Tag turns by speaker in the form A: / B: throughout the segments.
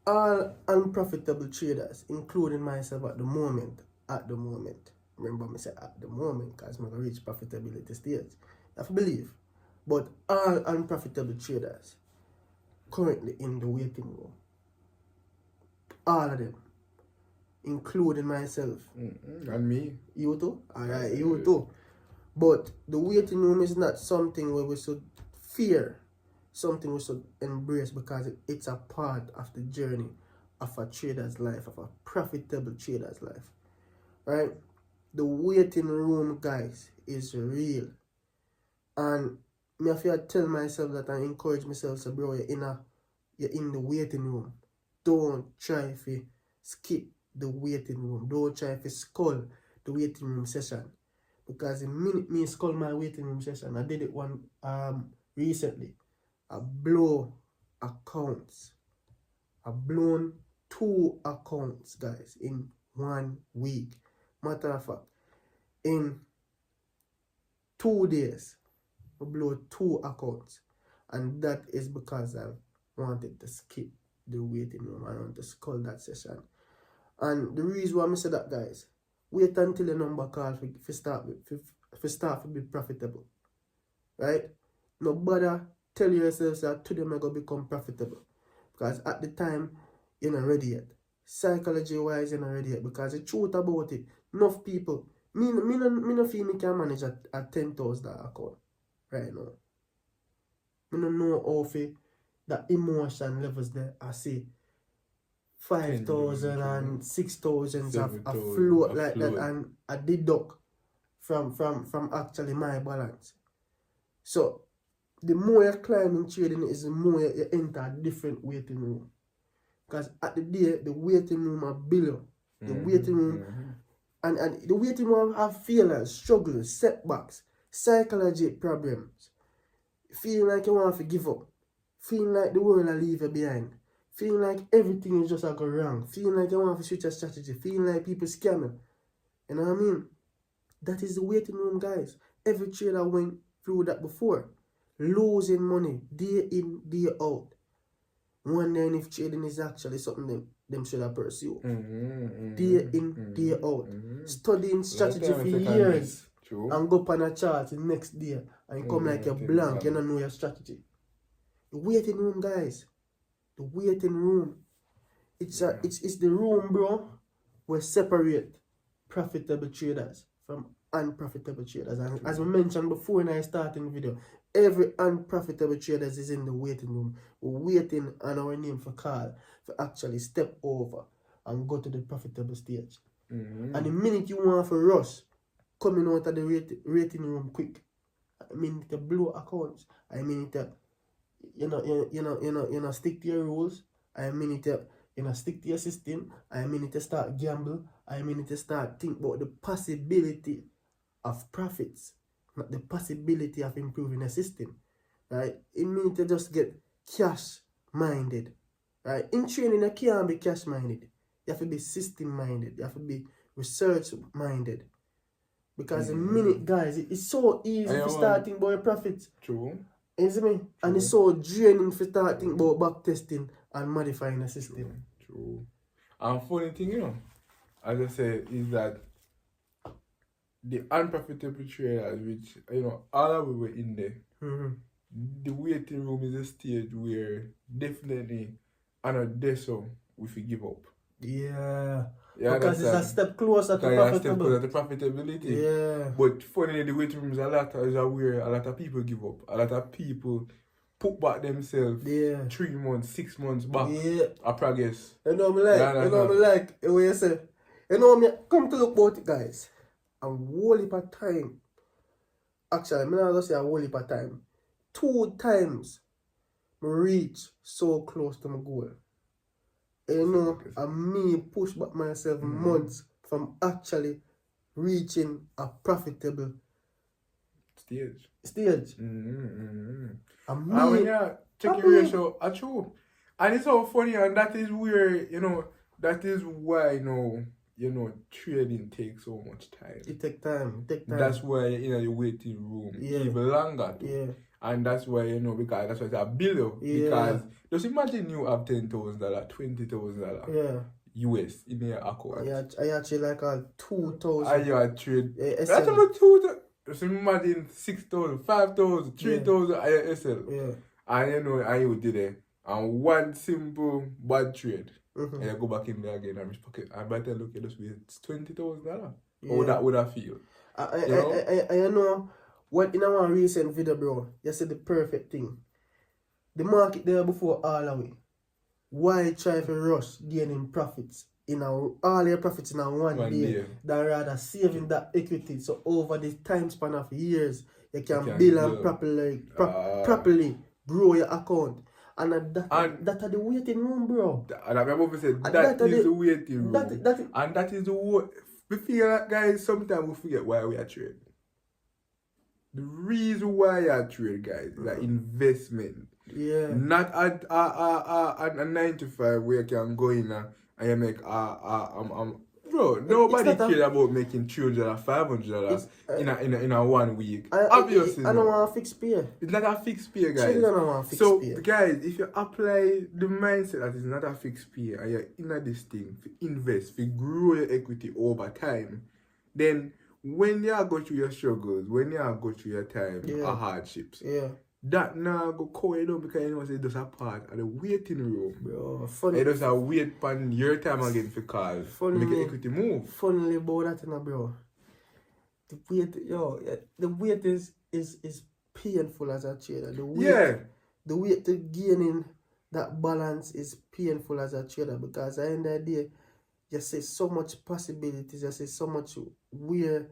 A: all unprofitable traders, including myself at the moment, remember me say at the moment, because I'm going to reach profitability stage. You have to believe. But all unprofitable traders currently in the waiting room, all of them, including myself.
B: And me.
A: You too? Alright, you too. But the waiting room is not something where we should fear, something we should embrace, because it's a part of the journey of a trader's life, of a profitable trader's life. Right? The waiting room, guys, is real. And me have to tell myself that I encourage myself, so bro, you're in the waiting room. Don't try to skip the waiting room. Don't try to skull the waiting room session. Because the minute me skull my waiting room session, I did it one recently. I blow accounts. I blown 2 accounts, guys, in 1 week. Matter of fact, in 2 days, I blow 2 accounts. And that is because I wanted to skip the waiting room. I want to skull that session. And the reason why I say that, guys, wait until the number call for start to be profitable. Right? No bother tell yourself that today I'm going to become profitable. Because at the time, you're not ready yet. Psychology wise, you're not ready yet. Because the truth about it, enough people, me no feel me can manage a $10,000 account right now. I don't know how that emotion levels there. I see 5,000 and 6,000 a float like that, and I deduct from actually my balance. So the more you climb in trading is the more you enter a different waiting room. Because at the day, the waiting room are below. The waiting room and the waiting room have failures, struggles, setbacks, psychology problems. Feeling like you want to give up. Feeling like the world will leave you behind. Feeling like everything is just like wrong. Feeling like you want to switch a strategy. Feeling like people scam you. You know what I mean? That is the waiting room, guys. Every trader went through that before. Losing money day in, day out. Wondering if trading is actually something them should have pursued. Day in, day out. Studying strategy for years. And go up on a chart the next day and come like you're blank, you don't know your strategy. The waiting room, guys. The waiting room. It's the room, bro, where separate profitable traders from unprofitable traders. And as we mentioned before in our starting video, every unprofitable traders is in the waiting room. We're waiting on our name for call for actually step over and go to the profitable stage. And the minute you want to rush, coming out of the rating room quick. I mean to blow accounts. I mean to stick to your rules. I mean to stick to your system. I mean to start gamble. I mean to start think about the possibility of profits, not the possibility of improving the system. Right? It means to just get cash minded. Right? In trading, you can't be cash minded. You have to be system minded. You have to be research minded. Because the minute, guys, it's so easy to start thinking about your profits.
B: True.
A: You see me? And it's so draining to start thinking about back testing and modifying the system.
B: True. And funny thing, as I said, is that the unprofitable traders, which, all of we were in there, the waiting room is a stage where definitely on a deso we should give up.
A: Yeah, because it's a step closer to
B: profitability.
A: Yeah.
B: But funny, the waiting room is where a lot of people give up. A lot of people put back themselves 3 months, 6 months back.
A: Yeah.
B: I progress.
A: You know me like the way you say. You know me come to look about it, guys. A whole heap of time. Actually, I'm not just say a whole heap of time. 2 times I reach so close to my goal. And me push back myself months from actually reaching a profitable
B: stage.
A: And
B: when you check your ratio, true. And it's so funny, and that is where, that is why, trading takes so much time.
A: It takes time.
B: That's why you're in the waiting room. Even longer too.
A: Yeah.
B: And that's why, you know, because that's why it's a bill.
A: Yeah.
B: Because just imagine you have $10,000, $20,000
A: Yeah.
B: US in your account.
A: I actually like a 2,000.
B: And you are trade.
A: SL.
B: That's about 2,000. Just imagine 6,000, 5,000, 3,000 at your SL.
A: Yeah.
B: And you know, and you did it. And one simple bad trade.
A: Mm-hmm.
B: And you go back in there again and rich pocket. And by the time look at this, it's $20,000.
A: Yeah.
B: How that would I feel?
A: I know what in our recent video, bro, you said the perfect thing. The market there before all the way. Why try to rush gaining profits in all your profits in one day than rather saving that equity, so over the time span of years you can build and properly grow your account. And that are the waiting room, bro.
B: And I remember we said that is the waiting room. And that is the what we feel like, guys, sometimes we forget why we are trading. The reason why you are trading, guys, is that investment.
A: Yeah.
B: Not a 9 to 5 where you can go in and you make bro, nobody cares about making $300 or $500 in a 1 week. Obviously,
A: I don't want a fixed pay.
B: It's not a fixed pay, guys.
A: I don't want a fixed pay.
B: Guys, if you apply the mindset that it's not a fixed pay and you're in this thing, to invest, to grow your equity over time, then when you go through your struggles, when you go through your time or hardships, that now go quiet down because you know it's just a part of the waiting room. Bro, funny. You just wait for your time again for call. Make your equity move.
A: Funnily about that, bro. The wait is painful as a trader. The wait to gaining that balance is painful as a trader because at the end of the day, you see so much possibilities, you see so much you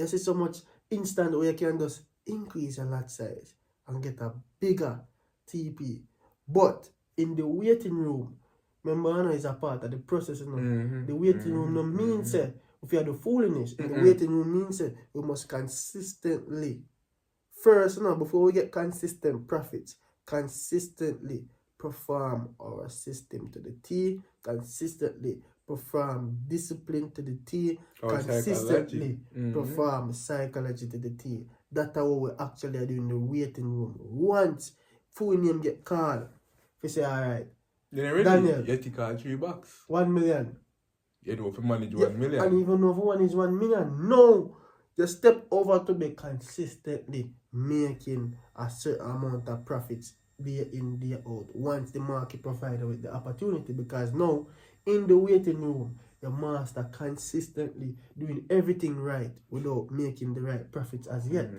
A: see so much instant where you can just increase your lot size and get a bigger TP. But in the waiting room, remember, I know it's a part of the process. You know? The waiting room no means if you are the foolishness. The waiting room means we must consistently, first, before we get consistent profits, consistently perform our system to the T, consistently perform discipline to the T, consistently perform psychology to the T. That's what we actually are doing in the waiting room. Once full name get called, we say, alright,
B: Daniel, you take all $3.
A: 1 million.
B: You know, if you manage 1 million.
A: And even though one is 1 million, no, you step over to be consistently making a certain amount of profits day in, day out. Once the market provides with the opportunity, because now in the waiting room, the master consistently doing everything right without making the right profits as yet.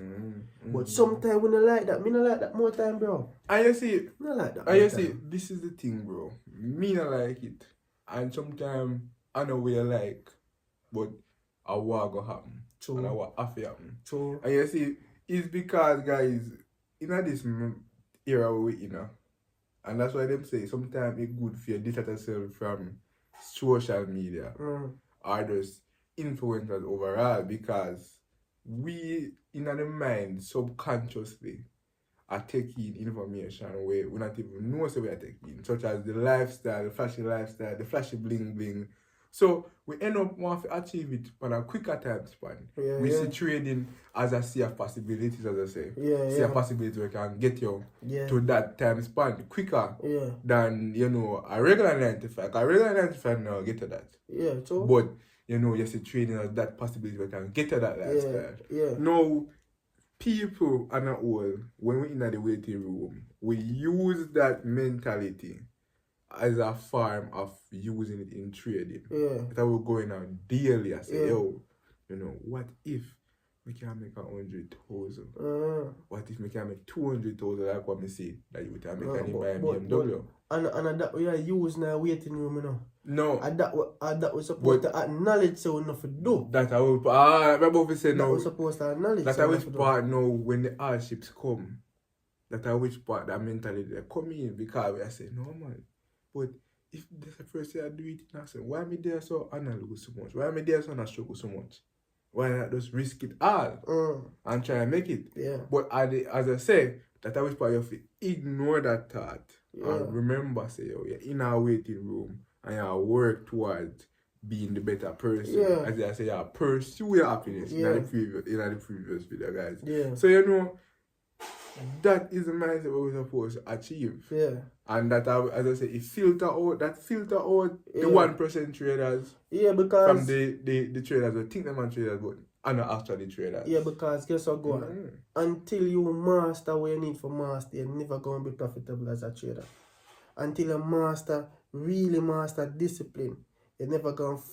A: But sometimes we don't like that. Me not like that more time, bro.
B: And you see,
A: not like that.
B: And you see, this is the thing, bro. Me not like it. And sometimes I know what you like, but a war go happen.
A: True.
B: And a war have to happen.
A: True.
B: And you see, it's because, guys, in this era we're in, and that's why them say sometimes it's good for you to detach yourself from social media or just influencers overall, because we in the mind subconsciously are taking information where we not even know so we are taking, such as the lifestyle, the flashy bling bling. So we end up wanting to achieve it on a quicker time span. We see trading as a sea of possibilities, as I say. See a possibility where can get you to that time span quicker than, you know, a regular 9 to 5. A regular 9 to 5 now get to that. But, you know, you see trading as that possibility where can get to that lifestyle. Now, people are not all, when we're in the waiting room, we use that mentality as a form of using it in trading. That we're going out daily. I say, yo, you know, what if we can make 100,000? What if we can make 200,000? Like what me say that you can make any buy a BMW.
A: And that we are using a waiting room, you know.
B: No.
A: And that was supposed to acknowledge so enough to do.
B: That I will remember we said no.
A: That was supposed to acknowledge.
B: That I which part now when the hardships come. That I which part that mentality they come in, because we are saying, no man. But if that's the first thing I do it, I say, why am I there so analyze so much? Why am I there so not struggle so much? Why not just risk it all and try and make it? But as I say, that I wish part you have to ignore that thought and remember, say, yo, you're in our waiting room and you work towards being the better person. As I say, you pursue your happiness in the previous video, guys. So, you know, that is the mindset we're supposed to achieve.
A: Yeah.
B: And that, as I say, it filter out the 1% traders.
A: Yeah, because
B: from the traders who think them are traders, but are not actually traders.
A: Yeah, because guess what, go on. Until you master what you need for master, you're never going to be profitable as a trader. Until you really master discipline, you're never going to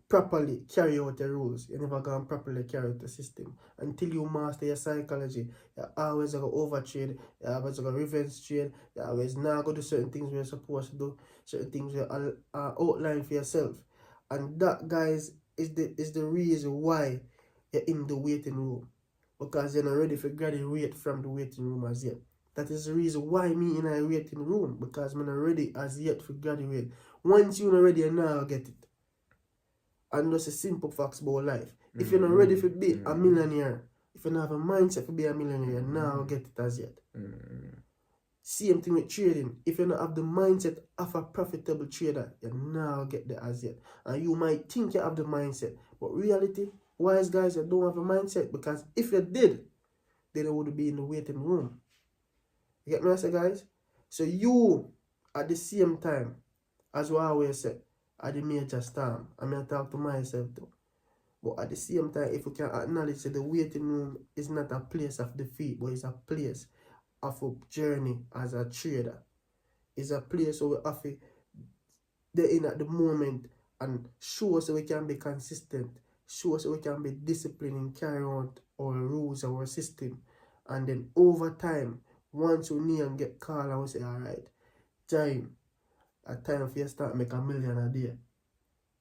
A: properly carry out the rules. You're never going to properly carry out the system. Until you master your psychology, you're always going to overtrade, you're always going to revenge trade, you're always not going to do certain things you're supposed to do, certain things you outline for yourself. And that, guys, is the reason why you're in the waiting room. Because you're not ready to graduate from the waiting room as yet. That is the reason why me in a waiting room. Because I'm not ready as yet to graduate. Once you're not ready, you now get it. And that's a simple facts about life. If you're not ready to be a millionaire, if you don't have a mindset to be a millionaire, you now get it as yet. Same thing with trading. If you don't have the mindset of a profitable trader, you now get there as yet. And you might think you have the mindset, but reality, wise guys, you don't have a mindset. Because if you did, then you would be in the waiting room. You get me, I say, guys? So you, at the same time, as we always say, at the major storm, I mean, I talk to myself too. But at the same time, if we can acknowledge that the waiting room is not a place of defeat, but it's a place of a journey as a trader. It's a place where we have to be in at the moment and show us so we can be consistent, show us so we can be disciplined in carrying out our rules, our system. And then over time, once we need and get called and we say, alright, time, a time for you to start make $1 million a day.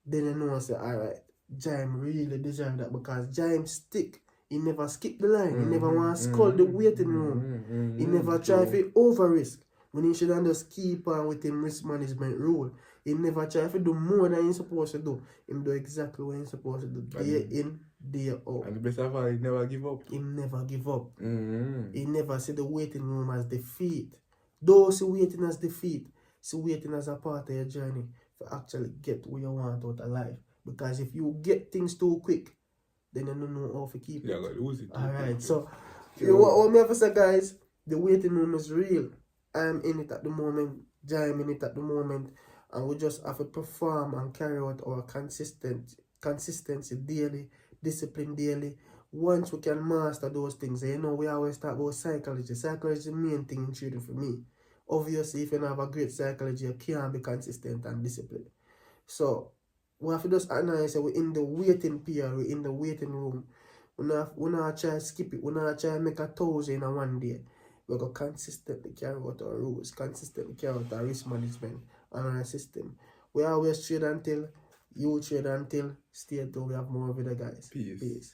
A: Then you know and say, alright, Jaime really deserve that because Jaime stick. He never skip the line. He never want to scull the waiting room. He never try to over risk. When he should just keep on with him risk management rule. He never try to do more than he's supposed to do. He do exactly what he's supposed to do. Day in, day out.
B: And the best of all, he never give up.
A: He never give up. He never see the waiting room as defeat. Those who waiting as defeat, see waiting as a part of your journey to actually get what you want out of life. Because if you get things too quick, then you don't know how to keep it.
B: Yeah, I lose it.
A: Alright, so what me have to say, guys, the waiting room is real. I'm in it at the moment, Jaime in it at the moment, and we just have to perform and carry out our consistency daily, discipline daily. Once we can master those things, and you know, we always talk about psychology. Psychology is the main thing in trading for me. Obviously, if you don't have a great psychology, you can't be consistent and disciplined. So we have to just acknowledge that we're in the waiting period, we're in the waiting room. We're not try to skip it, we're not try to make 1,000 in one day. We're going to consistently carry out our rules, consistently carry out our risk management and our system. We always trade until, you trade until, stay tuned, we have more video, guys.
B: Peace.